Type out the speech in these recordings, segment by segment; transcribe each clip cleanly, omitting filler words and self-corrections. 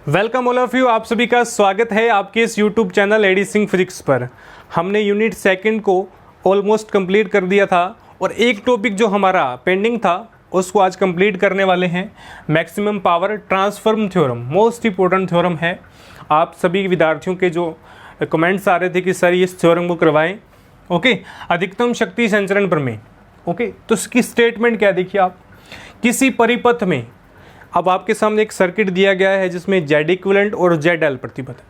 Welcome all of you, आप सभी का स्वागत है आपके इस YouTube channel AD Singh physics पर। हमने यूनिट सेकंड को ऑलमोस्ट कंप्लीट कर दिया था और एक टॉपिक जो हमारा पेंडिंग था उसको आज कंप्लीट करने वाले हैं। Maximum power transfer theorem most important theorem है। आप सभी विद्यार्थियों के जो कमेंट्स आ रहे थे कि सर इस थ्योरम को करवाएं, ओके, अधिकतम शक्ति संचरण प्रमेय, ओके। तो इसकी स्टेटमेंट क्या देखिए आप, किसी परिपथ में, अब आपके सामने एक सर्किट दिया गया है जिसमें जेड इक्विवेलेंट और जेड एल प्रतिपथ है।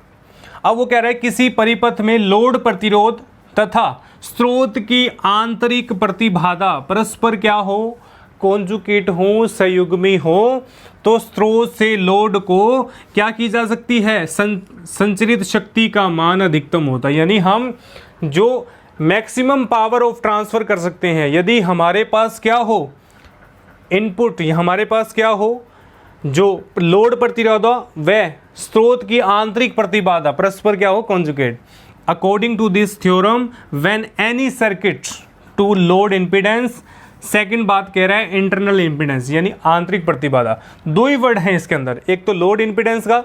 अब वो कह रहा है किसी परिपथ में लोड प्रतिरोध तथा स्रोत की आंतरिक प्रतिबाधा परस्पर क्या हो, कॉन्जुगेट हो, संयुग्मी हो, तो स्रोत से लोड को क्या की जा सकती है, संचरित शक्ति का मान अधिकतम होता है। यानी हम जो मैक्सिमम पावर ऑफ ट्रांसफर कर सकते हैं यदि हमारे पास क्या हो, इनपुट, हमारे पास क्या हो, जो लोड प्रतिरोध वह स्रोत की आंतरिक प्रतिबाधा परस्पर क्या हो, conjugate. According to this theorem when any circuit to load impedance, second बात कह रहा है इंटरनल इंपीडेंस यानी आंतरिक प्रतिबाधा। दो ही वर्ड हैं इसके अंदर, एक तो लोड इंपीडेंस का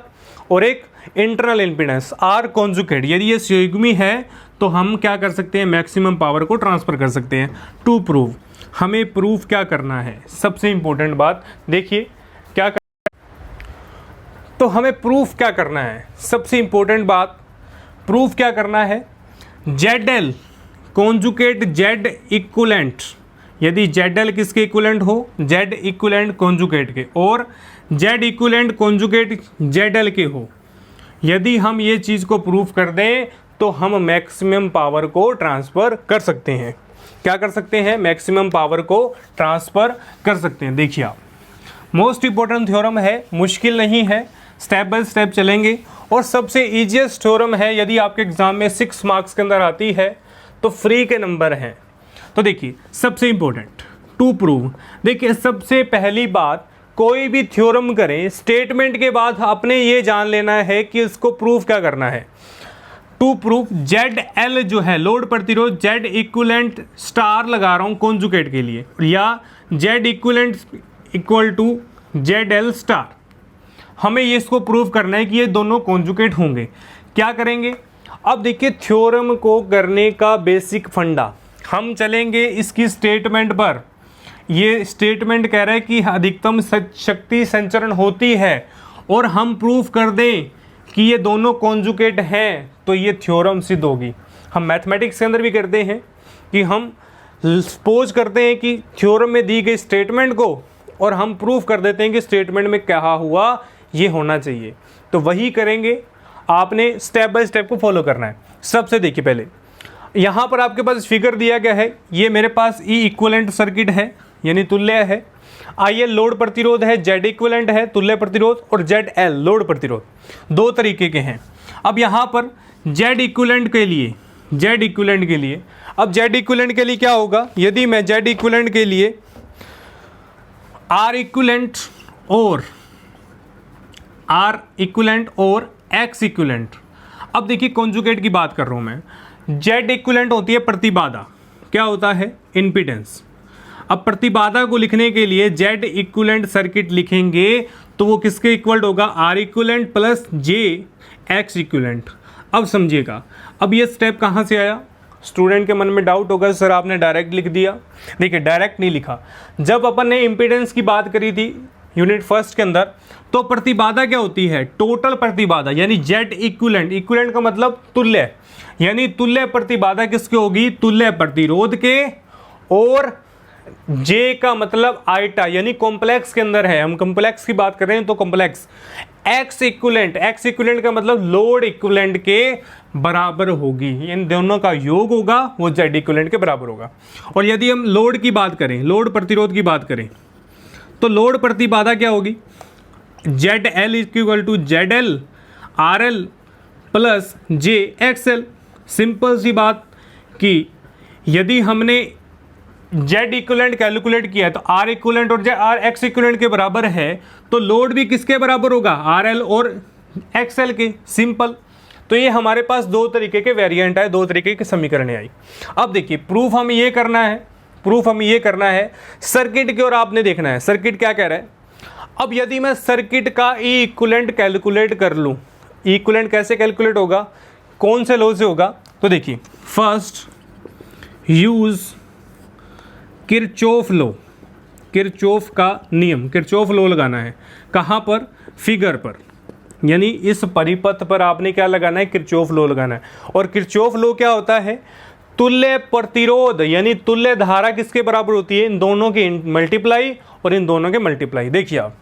और एक इंटरनल इंपीडेंस, आर कॉन्जुगेट। यदि ये संयुग्मी है तो हम क्या कर सकते हैं, मैक्सिमम पावर को ट्रांसफर कर सकते हैं। टू प्रूव, हमें प्रूफ क्या करना है, सबसे इंपॉर्टेंट बात देखिए क्या तो हमें प्रूफ क्या करना है, सबसे इंपॉर्टेंट बात, प्रूफ क्या करना है, Z L conjugate Z equivalent, यदि जेड एल किसके इक्विवेलेंट हो, जेड इक्विवेलेंट कॉन्जुगेट के, और Z equivalent conjugate Z L के हो, यदि हम ये चीज़ को प्रूफ कर दें तो हम मैक्सिमम पावर को ट्रांसफ़र कर सकते हैं। क्या कर सकते हैं, मैक्सिमम पावर को ट्रांसफ़र कर सकते हैं। देखिए आप, मोस्ट इंपॉर्टेंट थ्योरम है, मुश्किल नहीं है, स्टेप बाय स्टेप चलेंगे और सबसे ईजिएस्ट थ्योरम है। यदि आपके एग्जाम में 6 मार्क्स के अंदर आती है तो फ्री के नंबर हैं। तो देखिए सबसे इंपॉर्टेंट टू प्रूव, देखिए सबसे पहली बात, कोई भी थ्योरम करें स्टेटमेंट के बाद आपने ये जान लेना है कि इसको प्रूफ क्या करना है। टू प्रूफ जेड एल जो है लोड प्रतिरोध, जेड इक्विवेलेंट स्टार लगा रहा हूँ कॉन्जुगेट के लिए, या Z equivalent equal to Z L star, हमें ये इसको प्रूव करना है कि ये दोनों कॉन्जुगेट होंगे। क्या करेंगे, अब देखिए थ्योरम को करने का बेसिक फंडा, हम चलेंगे इसकी स्टेटमेंट पर। ये स्टेटमेंट कह रहा है कि अधिकतम शक्ति संचरण होती है और हम प्रूफ कर दें कि ये दोनों कॉन्जुगेट हैं तो ये थ्योरम सिद्ध होगी। हम मैथमेटिक्स के अंदर भी करते हैं कि हम सपोज करते हैं कि थ्योरम में दी गई स्टेटमेंट को और हम प्रूफ कर देते हैं कि स्टेटमेंट में क्या हुआ, ये होना चाहिए। तो वही करेंगे, आपने स्टेप बाय स्टेप को फॉलो करना है। सबसे देखिए पहले यहाँ पर आपके पास फिगर दिया गया है, ये मेरे पास ई इक्विवेलेंट सर्किट है यानी तुल्य है, आई एल लोड प्रतिरोध है, जेड इक्विवेलेंट है तुल्य प्रतिरोध, और जेड एल लोड प्रतिरोध, दो तरीके के हैं। अब यहाँ पर जेड इक्विवेलेंट के लिए, जेड इक्विवेलेंट के लिए, अब जेड इक्विवेलेंट के लिए क्या होगा, यदि मैं जेड इक्विवेलेंट के लिए आर इक्विवेलेंट और एक्स इक्विवेलेंट, अब देखिए कॉन्जुगेट की बात कर रहा हूं मैं। जेड इक्विवेलेंट होती है प्रतिबाधा, क्या होता है, इंपीडेंस। अब प्रतिबाधा को लिखने के लिए जेड इक्विवेलेंट सर्किट लिखेंगे तो वो किसके इक्वल होगा, R equivalent plus J X equivalent. अब समझिएगा, अब ये स्टेप कहाँ से आया, स्टूडेंट के मन में डाउट होगा सर आपने डायरेक्ट लिख दिया। देखिए डायरेक्ट नहीं लिखा, जब अपन ने इंपीडेंस की बात करी थी यूनिट फर्स्ट के अंदर तो प्रतिबाधा क्या होती है, टोटल प्रतिबाधा, यानी जेड इक्विवेलेंट, इक्विवेलेंट का मतलब तुल्य, यानी तुल्य प्रतिबाधा किसके होगी, तुल्य प्रतिरोध के, और जे का मतलब आइटा यानी कॉम्प्लेक्स के अंदर है, हम कॉम्प्लेक्स की बात कर रहे हैं तो कॉम्प्लेक्स, एक्स इक्विवेलेंट का मतलब लोड इक्विवेलेंट के बराबर होगी, इन दोनों का योग होगा वो जेड इक्विवेलेंट के बराबर होगा। और यदि हम लोड की बात करें, लोड प्रतिरोध की बात करें तो लोड प्रतिबाधा क्या होगी, Z L equal to Z L R L plus J X L. Simple सी बात कि यदि हमने जेड इक्विवेलेंट कैलकुलेट किया तो आर इक्विवेलेंट और आर एक्स इक्विवेलेंट के बराबर है तो लोड भी किसके बराबर होगा, आर एल और एक्स एल के, सिंपल। तो ये हमारे पास दो तरीके के वेरिएंट है, दो तरीके के समीकरण आई। अब देखिए प्रूफ हमें ये करना है, सर्किट की ओर आपने देखना है, सर्किट क्या कह रहा है, अब यदि मैं सर्किट का ई इक्विवेलेंट कैलकुलेट कर लूँ, ई इक्विवेलेंट कैसे कैलकुलेट होगा, कौन से लॉ से होगा, तो देखिए first use Kirchhoff law, Kirchhoff का नियम, किरचॉफ लॉ लगाना है। कहाँ पर, फिगर पर, यानी इस परिपथ पर आपने क्या लगाना है, किरचॉफ लॉ लगाना है। और किरचॉफ लॉ क्या होता है, तुल्य प्रतिरोध यानी तुल्य धारा किसके बराबर होती है, इन दोनों के मल्टीप्लाई और इन दोनों के मल्टीप्लाई। देखिए आप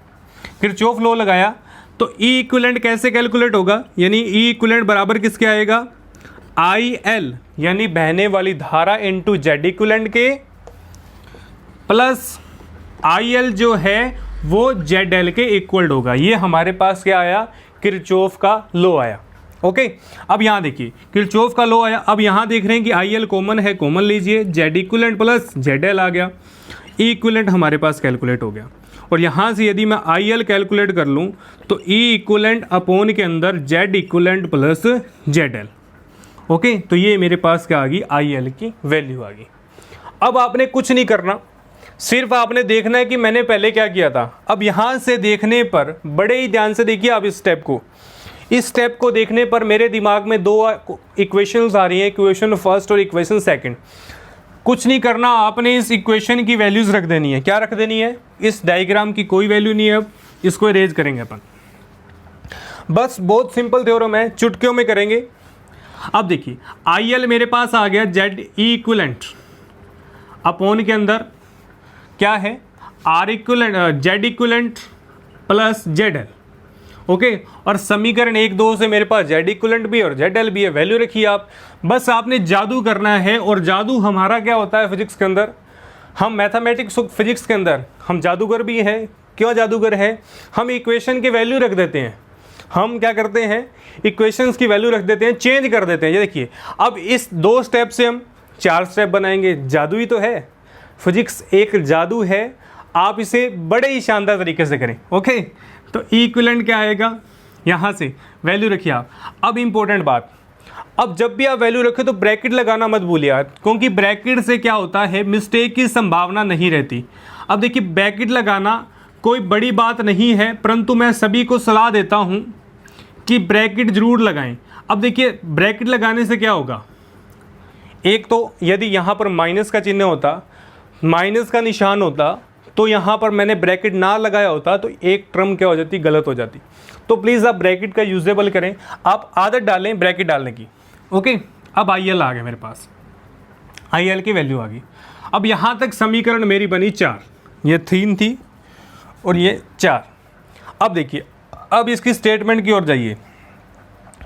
किरचॉफ लॉ लगाया तो ई इक्विवेलेंट कैसे कैलकुलेट होगा, यानी ई इक्विवेलेंट बराबर किसके आएगा, आई एल यानी बहने वाली धारा इनटू जेड इक्विवेलेंट के, प्लस आई एल जो है वो जेड एल के इक्वल होगा। ये हमारे पास क्या आया, किरचॉफ का लॉ आया। ओके, अब यहाँ देखिए किरचॉफ का लॉ आया। अब यहाँ देख रहे हैं कि आई एल कॉमन है, कॉमन लीजिए, Z equivalent plus Z L आ गया, ई इक्विवेलेंट हमारे पास कैलकुलेट हो गया। और यहाँ से यदि मैं आई एल कैलकुलेट कर लूँ तो ई इक्विवेलेंट अपॉन के अंदर Z equivalent plus Z L. Okay, तो ये मेरे पास क्या आ गई, आई एल की वैल्यू आ गई। अब आपने कुछ नहीं करना, सिर्फ आपने देखना है कि मैंने पहले क्या किया था। अब यहाँ से देखने पर बड़े ही ध्यान से देखिए आप इस स्टेप को, इस स्टेप को देखने पर मेरे दिमाग में दो इक्वेशंस आ रही हैं, इक्वेशन फर्स्ट और इक्वेशन सेकंड। कुछ नहीं करना, आपने इस इक्वेशन की वैल्यूज रख देनी है। क्या रख देनी है, इस डायग्राम की कोई वैल्यू नहीं है, अब इसको इरेज करेंगे अपन। बस बहुत सिंपल थ्योरम है, चुटकियों में करेंगे। अब देखिए आई एल मेरे पास आ गया जेड ई इक्विवेलेंट अपॉन के अंदर क्या है, R equivalent Z equivalent plus Z L. Okay, और समीकरण 1-2 से मेरे पास जेड इक्विवेलेंट भी और जेड एल भी है, वैल्यू रखिए आप। बस आपने जादू करना है, और जादू हमारा क्या होता है फिजिक्स के अंदर, हम मैथमेटिक्स फिजिक्स के अंदर हम जादूगर भी हैं। क्यों जादूगर है, हम इक्वेशन की वैल्यू रख देते हैं, हम क्या करते हैं, इक्वेशंस की वैल्यू रख देते हैं, चेंज कर देते हैं। ये देखिए अब इस 2 स्टेप से हम 4 स्टेप बनाएंगे, जादू ही तो है, फिजिक्स एक जादू है, आप इसे बड़े ही शानदार तरीके से करें। ओके, तो ई इक्विवेलेंट क्या आएगा, यहाँ से वैल्यू रखिए आप। अब इंपॉर्टेंट बात, अब जब भी आप वैल्यू रखें तो ब्रैकेट लगाना मत भूलिए, क्योंकि ब्रैकेट से क्या होता है, मिस्टेक की संभावना नहीं रहती। अब देखिए ब्रैकेट लगाना कोई बड़ी बात नहीं है, परंतु मैं सभी को सलाह देता हूँ कि ब्रैकेट जरूर लगाएं। अब देखिए ब्रैकेट लगाने से क्या होगा, एक तो यदि यहाँ पर माइनस का चिन्ह होता, माइनस का निशान होता, तो यहाँ पर मैंने ब्रैकेट ना लगाया होता तो एक टर्म क्या हो जाती, गलत हो जाती। तो प्लीज़ आप ब्रैकेट का यूजेबल करें, आप आदत डालें ब्रैकेट डालने की। ओके, अब आई एल आ गया मेरे पास, आई एल की वैल्यू आ गई। अब यहाँ तक समीकरण मेरी बनी 4, ये 3 थी और ये 4। अब देखिए, अब इसकी स्टेटमेंट की ओर जाइए,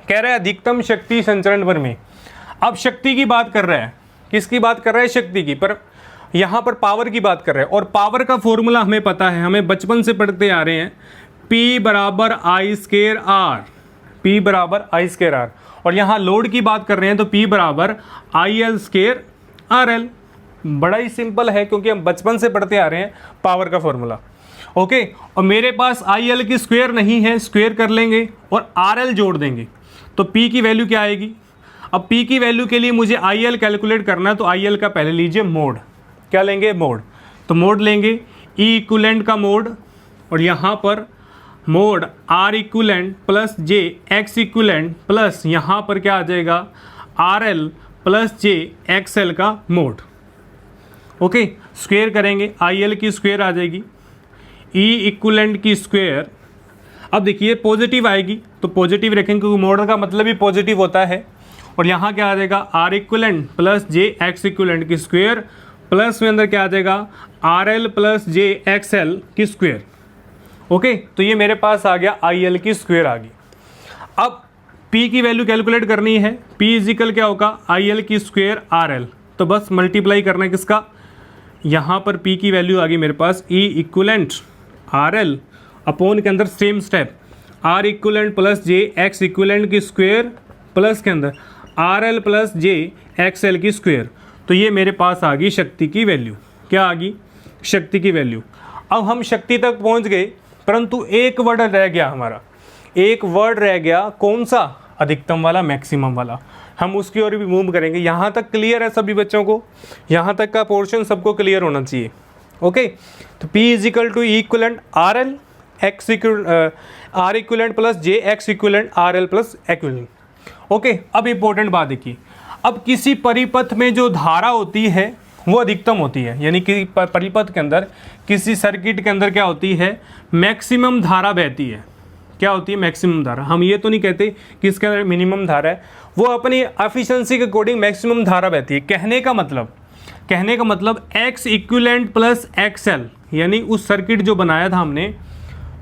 कह रहा है अधिकतम शक्ति संचरण पर में। अब शक्ति की बात कर रहा है, किसकी बात कर रहा है, शक्ति की, पर यहाँ पर पावर की बात कर रहे हैं। और पावर का फॉर्मूला हमें पता है, हमें बचपन से पढ़ते आ रहे हैं, P बराबर आई स्केयर आर, P बराबर आई स्केयर आर। और यहाँ लोड की बात कर रहे हैं तो P बराबर I L square R L. बड़ा ही सिंपल है, क्योंकि हम बचपन से पढ़ते आ रहे हैं पावर का फॉर्मूला। ओके, और मेरे पास आई एल की स्क्वायर नहीं है, स्क्वायर कर लेंगे और आर एल जोड़ देंगे, तो P की वैल्यू क्या आएगी। अब P की वैल्यू के लिए मुझे आई एल कैलकुलेट करना है, तो आई एल का पहले लीजिए मोड, क्या लेंगे, मोड। तो मोड लेंगे ई इक्विवेलेंट का मोड, और यहाँ पर mod R equivalent plus J X equivalent plus यहाँ पर क्या आ जाएगा, R L plus J X L का मोड। ओके, स्क्वायर करेंगे, आई एल की स्क्वायर आ जाएगी, ई इक्विवेलेंट की स्क्वायर। अब देखिए पॉजिटिव आएगी तो पॉजिटिव रखेंगे, क्योंकि मोड का मतलब ही पॉजिटिव होता है। और यहाँ क्या आ जाएगा, R equivalent plus J X equivalent की स्क्वायर, प्लस में अंदर क्या आ जाएगा, R L plus J X L की स्क्वायर। ओके, तो ये मेरे पास आ गया, आई एल की स्क्वायर आ गई। अब P की वैल्यू कैलकुलेट करनी है, P इजिकल क्या होगा, आई एल की स्क्वायर आर एल। तो बस मल्टीप्लाई करना है किसका, यहाँ पर P की वैल्यू आ गई मेरे पास, E equivalent R L upon के अंदर same step, R equivalent plus J X equivalent की स्क्वायर प्लस के अंदर R L plus J X L की स्क्वायर। तो ये मेरे पास आ गई शक्ति की वैल्यू। क्या आ गई, शक्ति की वैल्यू। अब हम शक्ति तक पहुंच गए, परंतु एक वर्ड रह गया हमारा, एक वर्ड रह गया, कौन सा, अधिकतम वाला, मैक्सिमम वाला। हम उसकी ओर भी मूव करेंगे। यहाँ तक क्लियर है सभी बच्चों को, यहाँ तक का पोर्शन सबको क्लियर होना चाहिए। ओके, तो P is equal to equivalent R L X R equivalent plus J X equivalent R L plus equivalent. Okay, अब इंपॉर्टेंट बात देखिए, अब किसी परिपथ में जो धारा होती है वो अधिकतम होती है, यानी कि परिपथ के अंदर किसी सर्किट के अंदर क्या होती है, मैक्सिमम धारा बहती है। क्या होती है, मैक्सिमम धारा। हम ये तो नहीं कहते कि इसके अंदर मिनिमम धारा है, वो अपनी एफिशिएंसी के अकॉर्डिंग मैक्सिमम धारा बहती है। कहने का मतलब x equivalent plus x L, यानी उस सर्किट जो बनाया था हमने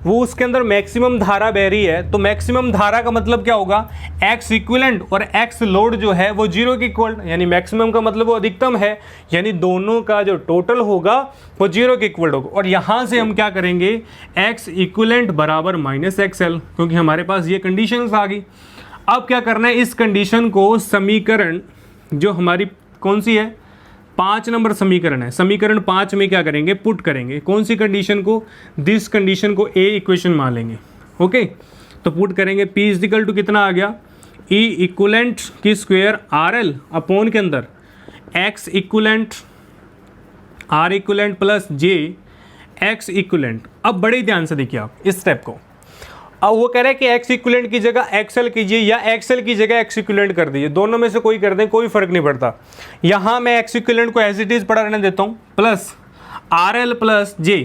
वो उसके अंदर मैक्सिमम धारा बह रही है। तो मैक्सिमम धारा का मतलब क्या होगा, एक्स इक्विवेलेंट और एक्स लोड जो है वो जीरो के इक्वल, यानी मैक्सिमम का मतलब वो अधिकतम है, यानी दोनों का जो टोटल होगा वो जीरो के इक्वल होगा। और यहाँ से हम क्या करेंगे, एक्स इक्विवेलेंट बराबर माइनस एक्स एल, क्योंकि हमारे पास ये कंडीशंस आ गई। अब क्या करना है, इस कंडीशन को समीकरण जो हमारी कौन सी है, 5 नंबर समीकरण है, समीकरण 5 में क्या करेंगे, पुट करेंगे। कौन सी कंडीशन को, दिस कंडीशन को ए इक्वेशन मान लेंगे। ओके, तो पुट करेंगे, P इक्वल टू कितना आ गया, E इक्वलेंट की स्क्वायर आर एल अपॉन के अंदर X equivalent R equivalent plus J X equivalent. अब बड़े ध्यान से देखिए आप इस स्टेप को। अब वो कह रहे हैं कि एक्स इक्विवेलेंट की जगह एक्सएल कीजिए या एक्सएल की जगह एक्स इक्विवेलेंट कर दीजिए, दोनों में से कोई कर दें, कोई फर्क नहीं पड़ता। यहाँ मैं एक्स इक्विवेलेंट को एज इट इज पढ़ा रहने देता हूँ, प्लस आर एल प्लस जे।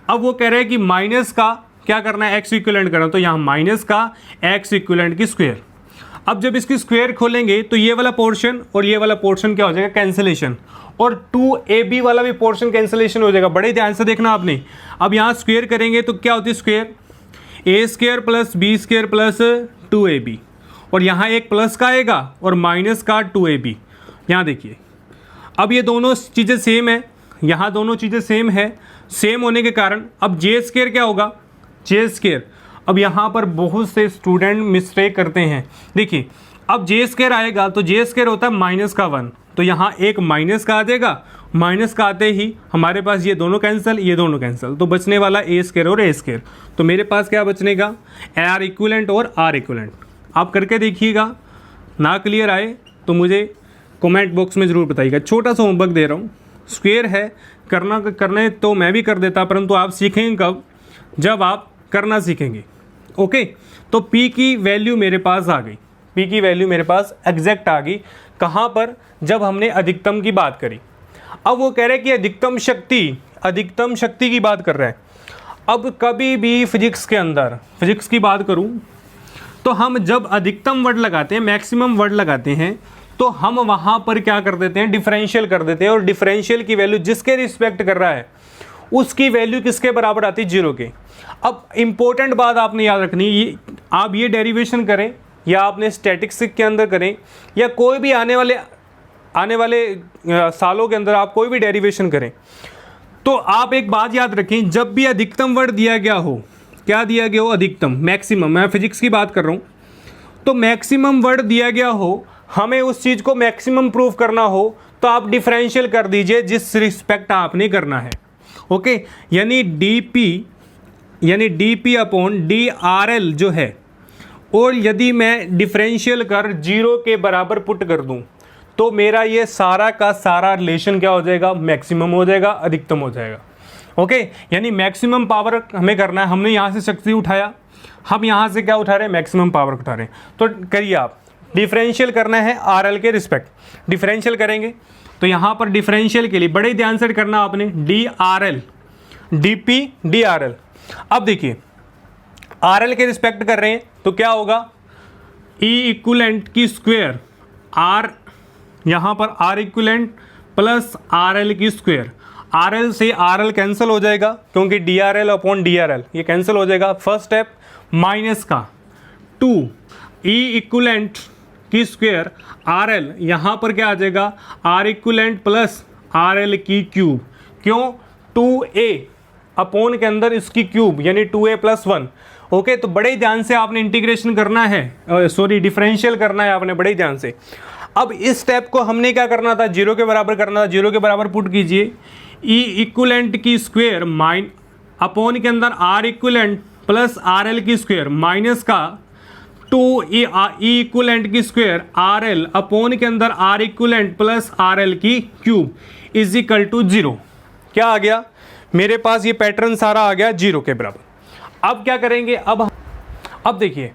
अब वो कह रहे हैं कि माइनस का क्या करना है, एक्स इक्विवेलेंट करना, तो यहाँ माइनस का एक्स इक्विवेलेंट की स्क्वायर। अब जब इसकी स्क्वायर खोलेंगे तो ये वाला पोर्शन और ये वाला पोर्शन क्या हो जाएगा, कैंसिलेशन, और 2ab वाला भी पोर्शन कैंसिलेशन हो जाएगा। बड़े ध्यान से देखना आपने। अब यहाँ स्क्वायर करेंगे तो क्या होती है square, A square plus B square plus 2ab, और यहाँ एक प्लस का आएगा और माइनस का 2ab। यहाँ देखिए, अब ये दोनों चीज़ें सेम है, यहाँ दोनों चीज़ें सेम है, सेम होने के कारण अब जे स्क्वायर क्या होगा, जे स्क्वायर। अब यहाँ पर बहुत से स्टूडेंट मिस्टेक करते हैं। देखिए, अब जे स्क्वायर आएगा तो जे स्क्वायर होता है माइनस का 1, तो यहाँ एक माइनस का आ जाएगा, माइनस का आते ही हमारे पास ये दोनों कैंसिल, ये दोनों कैंसिल, तो बचने वाला ए स्क्वायर और ए स्क्वायर। तो मेरे पास क्या बचने का, आर इक्विवेलेंट और आर इक्विवेलेंट। आप करके देखिएगा, ना क्लियर आए तो मुझे कमेंट बॉक्स में ज़रूर बताइएगा। छोटा सा होमवर्क दे रहा हूँ, स्क्वायर है, करने तो मैं भी कर देता, परंतु आप सीखेंगे कब, जब आप करना सीखेंगे। ओके, तो P की वैल्यू मेरे पास आ गई, P की वैल्यू मेरे पास एग्जैक्ट आ गई। कहाँ पर, जब हमने अधिकतम की बात करी। अब वो कह रहे हैं कि अधिकतम शक्ति की बात कर रहे हैं। अब कभी भी फिजिक्स के अंदर, फिजिक्स की बात करूं तो हम जब अधिकतम वर्ड लगाते हैं, मैक्सिमम वर्ड लगाते हैं, तो हम वहां पर क्या कर देते हैं, डिफरेंशियल कर देते हैं, और डिफरेंशियल की वैल्यू जिसके रिस्पेक्ट कर रहा है उसकी वैल्यू किसके बराबर आती है, 0 के। अब इंपॉर्टेंट बात आपने याद रखनी, आप ये डेरिवेशन करें या आपने स्टैटिक्स के अंदर करें या कोई भी आने वाले सालों के अंदर आप कोई भी डेरिवेशन करें, तो आप एक बात याद रखें, जब भी अधिकतम वर्ड दिया गया हो, क्या दिया गया हो, अधिकतम, मैक्सिमम, मैं फिजिक्स की बात कर रहा हूँ, तो मैक्सिमम वर्ड दिया गया हो, हमें उस चीज़ को मैक्सिमम प्रूव करना हो तो आप डिफरेंशियल कर दीजिए जिस रिस्पेक्ट आपने करना है। ओके, यानी dp अपॉन DRL जो है, और यदि मैं डिफरेंशियल कर 0 के बराबर पुट कर दूं तो मेरा ये सारा का सारा रिलेशन क्या हो जाएगा, मैक्सिमम हो जाएगा, अधिकतम हो जाएगा। ओके, यानी मैक्सिमम पावर हमें करना है। हमने यहाँ से शक्ति उठाया, हम यहाँ से क्या उठा रहे हैं, मैक्सिमम पावर उठा रहे हैं। तो करिए आप, डिफरेंशियल करना है RL के रिस्पेक्ट, डिफरेंशियल करेंगे तो यहाँ पर डिफरेंशियल के लिए बड़े ध्यान से करना आपने, DRL dp DRL। अब देखिए, RL के रिस्पेक्ट कर रहे हैं तो क्या होगा, E इक्विवेलेंट की स्क्वायर R, यहाँ पर R इक्विवेलेंट प्लस RL की स्क्वायर। RL से RL कैंसिल हो जाएगा क्योंकि DRL अपॉन DRL ये कैंसिल हो जाएगा। फर्स्ट स्टेप, माइनस का 2 E इक्विवेलेंट की स्क्वायर RL, यहाँ पर क्या आ जाएगा, R इक्विवेलेंट प्लस RL की क्यूब। क्यों, 2A अपॉन के अंदर इसकी क्यूब, यानी 2A प्लस 1। ओके, तो बड़े ध्यान से आपने इंटीग्रेशन करना है, डिफरेंशियल करना है आपने, बड़े ध्यान से। अब इस स्टेप को हमने क्या करना था, 0 के बराबर करना था। 0 के बराबर पुट कीजिए, E इक्विवेलेंट की स्क्वायर अपॉन के अंदर R इक्विवेलेंट प्लस RL की स्क्वायर माइनस का 2E इक्विवेलेंट की स्क्वायर RL अपॉन के अंदर R इक्विवेलेंट प्लस RL की क्यूब इज इक्वल टू 0। क्या आ गया मेरे पास, ये पैटर्न सारा आ गया 0 के बराबर। अब क्या करेंगे, अब देखिए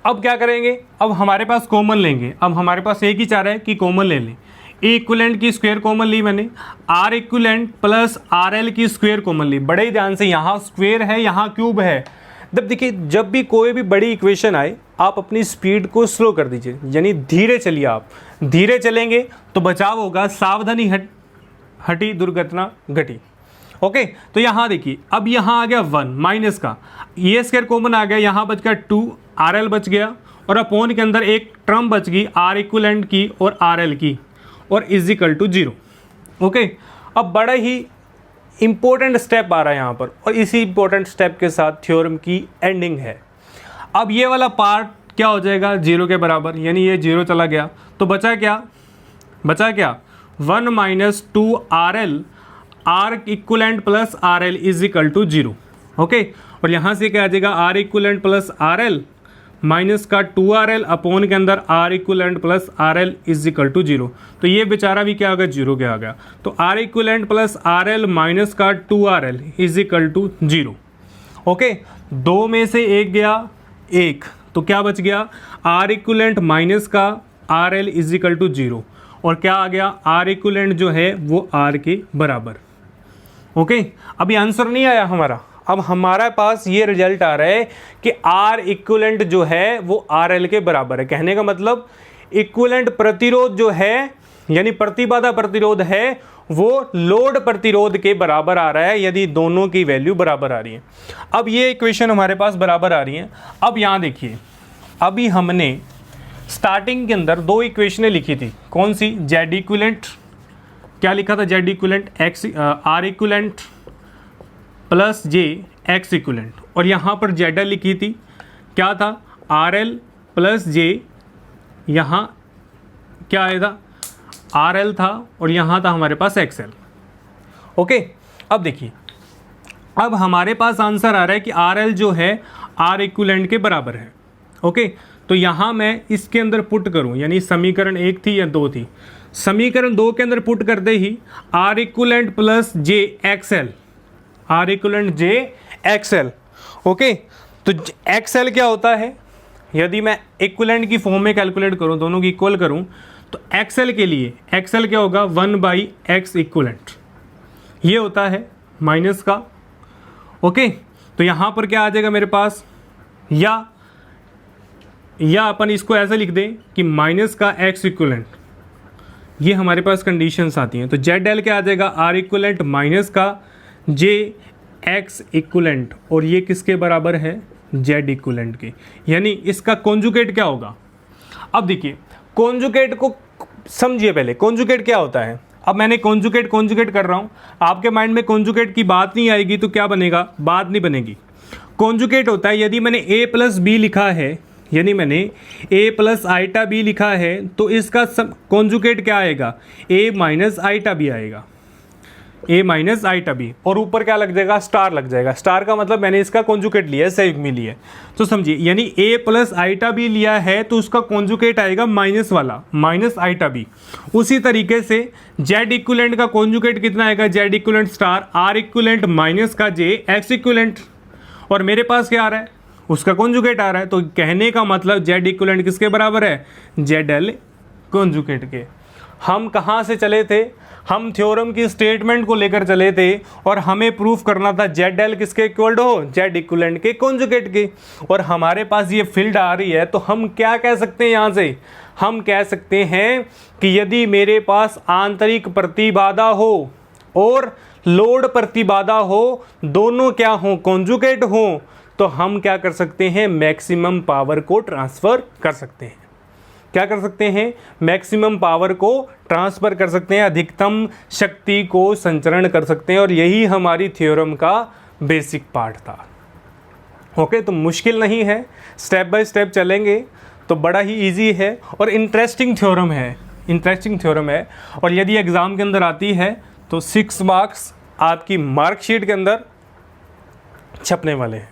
अब क्या करेंगे, अब हमारे पास कॉमन लेंगे। अब हमारे पास एक ही चाह रहा है कि कॉमन ले लें। ए इक्विवेलेंट की स्क्वायर कॉमन ली मैंने, R equivalent plus R L की स्क्वायर कॉमन ली। बड़े ही ध्यान से, यहाँ स्क्वायर है यहाँ क्यूब है। जब देखिए जब भी कोई भी बड़ी इक्वेशन आए आप अपनी स्पीड को स्लो कर दीजिए, यानी धीरे चलिए। आप धीरे चलेंगे तो बचाव होगा, सावधानी हटी दुर्घटना घटी। ओके, तो यहाँ देखिए अब यहाँ आ गया 1 माइनस का ये स्क्वायर कॉमन आ गया, यहाँ बच गया 2 आर एल बच गया, और अपोन के अंदर एक टर्म बच गई आर इक्विवेलेंट की और आर एल की, और इज इक्वल टू 0। ओके, अब बड़ा ही इंपॉर्टेंट स्टेप आ रहा है यहाँ पर, और इसी इंपॉर्टेंट स्टेप के साथ थ्योरम की एंडिंग है। अब ये वाला पार्ट क्या हो जाएगा, 0 के बराबर, यानी ये 0 चला गया, तो बचा क्या 1 minus 2 R L, R equivalent plus R L is equal to 0। Okay, और यहाँ से क्या आ जाएगा, R equivalent plus R L minus का 2 आर एल अपोन के अंदर R equivalent plus R L is equal to 0। तो ये बेचारा भी क्या आ गया, 0 के आ गया। तो R equivalent plus R L minus का 2 R L is equal to 0। Okay, 2 में से 1 गया 1, तो क्या बच गया, आर इक्विवेलेंट माइनस का R L is equal to 0, और क्या आ गया, आर इक्विवेलेंट जो है वो आर के बराबर। ओके, अभी आंसर नहीं आया हमारा। अब हमारे पास ये रिजल्ट आ रहा है कि आर इक्विवेलेंट जो है वो आर एल के बराबर है। कहने का मतलब इक्विवेलेंट प्रतिरोध जो है, यानी प्रतिबाधा प्रतिरोध है, वो लोड प्रतिरोध के बराबर आ रहा है यदि दोनों की वैल्यू बराबर आ रही है। अब ये इक्वेशन हमारे पास बराबर आ रही है। अब यहाँ देखिए, अभी हमने स्टार्टिंग के अंदर 2 इक्वेशनें लिखी थी, कौन सी, जेड इक्विवेलेंट, क्या लिखा था, Z equivalent X R equivalent plus J X equivalent, और यहाँ पर जेड एल लिखी थी, क्या था, आर एल प्लस जे, यहाँ क्या आया था, आर एल था, और यहाँ था हमारे पास एक्स एल। ओके, अब देखिए अब हमारे पास आंसर आ रहा है कि आर एल जो है आर इक्विवेलेंट के बराबर है। ओके, तो यहाँ मैं इसके अंदर पुट करूँ, यानी समीकरण 1 थी या 2 थी, समीकरण 2 के अंदर पुट करते ही R equivalent plus J X L, R equivalent J X L. Okay, तो एक्स एल क्या होता है, यदि मैं इक्विवेलेंट की फॉर्म में कैलकुलेट करूं, दोनों की इक्वल करूं, तो एक्स एल के लिए एक्स एल क्या होगा, 1/x इक्विवेलेंट, ये होता है माइनस का। ओके, तो यहाँ पर क्या आ जाएगा मेरे पास, या अपन इसको ऐसे लिख दें कि माइनस का x इक्विवेलेंट, ये हमारे पास कंडीशंस आती हैं। तो जेड एल क्या आ जाएगा, आर इक्विवेलेंट माइनस का जे एक्स इक्विवेलेंट, और ये किसके बराबर है, जेड इक्विवेलेंट के, यानी इसका कॉन्जुगेट क्या होगा। अब देखिए कॉन्जुगेट को समझिए, पहले कॉन्जुगेट क्या होता है। अब मैंने कॉन्जुगेट कर रहा हूँ, आपके माइंड में कॉन्जुगेट की बात नहीं आएगी तो क्या बनेगा, बात नहीं बनेगी। कॉन्जुगेट होता है, यदि मैंने a प्लस बी लिखा है, यानी मैंने a प्लस आइटा बी लिखा है, तो इसका कॉन्जुगेट क्या आएगा, a माइनस आइटा बी आएगा, a माइनस आइटा बी, और ऊपर क्या लग जाएगा, स्टार लग जाएगा। स्टार का मतलब मैंने इसका कॉन्जुगेट लिया है, संयुग्मी लिया है, तो समझिए, यानी a प्लस आइटा बी लिया है तो उसका कॉन्जुगेट आएगा माइनस वाला, माइनस आइटा बी। उसी तरीके से जेड इक्विवेलेंट का कॉन्जुगेट कितना आएगा, Z equivalent star R equivalent minus का जे एक्स इक्विवेलेंट, और मेरे पास क्या आ रहा है, उसका कॉन्जुगेट आ रहा है। तो कहने का मतलब जेड इक्विवेलेंट किसके बराबर है, जेड एल कॉन्जुगेट के। हम कहाँ से चले थे, हम थ्योरम की स्टेटमेंट को लेकर चले थे, और हमें प्रूफ करना था जेड एल किसके इक्वल हो, जेड इक्विवेलेंट के कॉन्जुगेट के। और हमारे पास ये फील्ड आ रही है, तो हम क्या कह सकते हैं यहाँ से, हम कह सकते हैं कि यदि मेरे पास आंतरिक प्रतिबाधा हो और लोड प्रतिबाधा हो, दोनों क्या हो, कॉन्जुगेट हो, तो हम क्या कर सकते हैं, मैक्सिमम पावर को ट्रांसफ़र कर सकते हैं। क्या कर सकते हैं, मैक्सिमम पावर को ट्रांसफ़र कर सकते हैं, अधिकतम शक्ति को संचरण कर सकते हैं, और यही हमारी थ्योरम का बेसिक पार्ट था। ओके, तो मुश्किल नहीं है, स्टेप बाय स्टेप चलेंगे तो बड़ा ही इजी है, और इंटरेस्टिंग थ्योरम है, इंटरेस्टिंग थ्योरम है। और यदि एग्ज़ाम के अंदर आती है तो 6 मार्क्स आपकी मार्कशीट के अंदर छपने वाले हैं।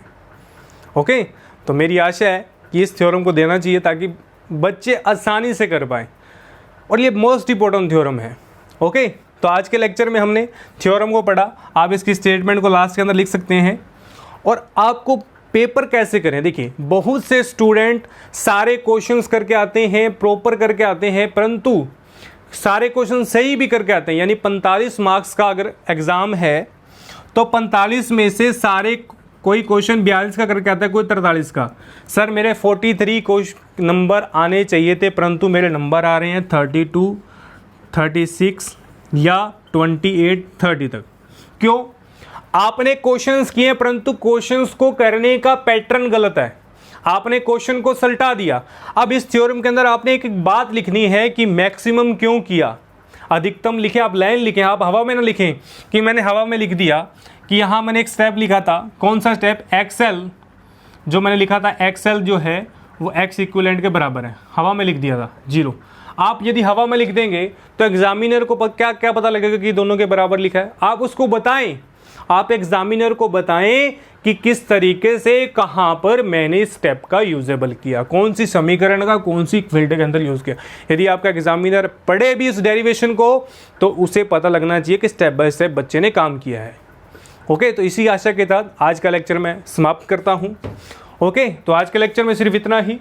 ओके, तो मेरी आशा है कि इस थ्योरम को देना चाहिए ताकि बच्चे आसानी से कर पाएँ, और ये मोस्ट इंपॉर्टेंट थ्योरम है। ओके, तो आज के लेक्चर में हमने थ्योरम को पढ़ा, आप इसकी स्टेटमेंट को लास्ट के अंदर लिख सकते हैं, और आपको पेपर कैसे करें। देखिए बहुत से स्टूडेंट सारे क्वेश्चंस करके आते हैं, प्रॉपर करके आते हैं, परंतु सारे क्वेश्चन सही भी करके आते हैं। यानी 45 मार्क्स का अगर एग्ज़ाम है तो 45 में से सारे कोई क्वेश्चन 42 का करके आता है, कोई 43 का। सर मेरे 43 नंबर आने चाहिए थे, परंतु मेरे नंबर आ रहे हैं 32, 36 या 28, 30 तक। क्यों? आपने क्वेश्चंस किए परंतु क्वेश्चंस को करने का पैटर्न गलत है, आपने क्वेश्चन को सल्टा दिया। अब इस थ्योरम के अंदर आपने एक बात लिखनी है कि मैक्सिमम क्यों किया, अधिकतम लिखें, आप लाइन लिखें, आप हवा में ना लिखें कि मैंने हवा में लिख दिया कि यहाँ मैंने एक स्टेप लिखा था। कौन सा स्टेप? एक्सएल, जो मैंने लिखा था एक्सएल जो है वो एक्स इक्विवेलेंट के बराबर है, हवा में लिख दिया था 0। आप यदि हवा में लिख देंगे तो एग्जामिनर को क्या क्या पता लगेगा कि दोनों के बराबर लिखा है। आप उसको बताएं, आप एग्जामिनर को बताएं कि किस तरीके से कहां पर मैंने इस स्टेप का यूजेबल किया, कौन सी समीकरण का कौन सी फील्ड के अंदर यूज किया। यदि आपका एग्जामिनर पढ़े भी इस डेरिवेशन को तो उसे पता लगना चाहिए कि स्टेप बाय स्टेप बच्चे ने काम किया है। ओके, तो इसी आशा के साथ आज का लेक्चर मैं समाप्त करता हूं। ओके, तो आज के लेक्चर में सिर्फ इतना ही,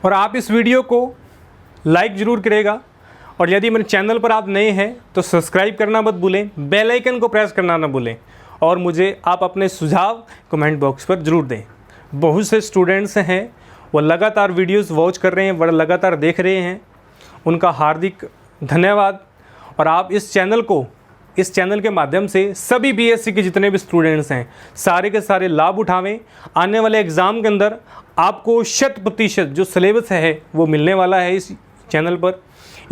और आप इस वीडियो को लाइक ज़रूर करेगा, और यदि मेरे चैनल पर आप नए हैं तो सब्सक्राइब करना मत भूलें, बेल आइकन को प्रेस करना ना भूलें, और मुझे आप अपने सुझाव कमेंट बॉक्स पर ज़रूर दें। बहुत से स्टूडेंट्स हैं वो लगातार वीडियोस वॉच कर रहे हैं, वो लगातार देख रहे हैं, उनका हार्दिक धन्यवाद। और आप इस चैनल के माध्यम से सभी बीएससी के जितने भी स्टूडेंट्स हैं सारे के सारे लाभ उठावें। आने वाले एग्ज़ाम के अंदर आपको 100% जो सिलेबस है वो मिलने वाला है इस चैनल पर।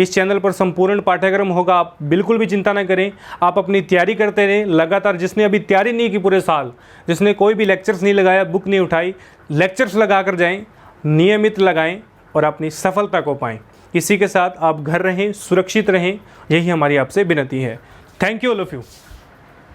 इस चैनल पर संपूर्ण पाठ्यक्रम होगा, आप बिल्कुल भी चिंता ना करें। आप अपनी तैयारी करते रहें लगातार। जिसने अभी तैयारी नहीं की पूरे साल, जिसने कोई भी लेक्चर्स नहीं लगाया, बुक नहीं उठाई, लेक्चर्स लगा कर जाएँ, नियमित लगाएं और अपनी सफलता को पाएं। इसी के साथ आप घर रहें, सुरक्षित रहें, यही हमारी आपसे विनती है। Thank you all of you.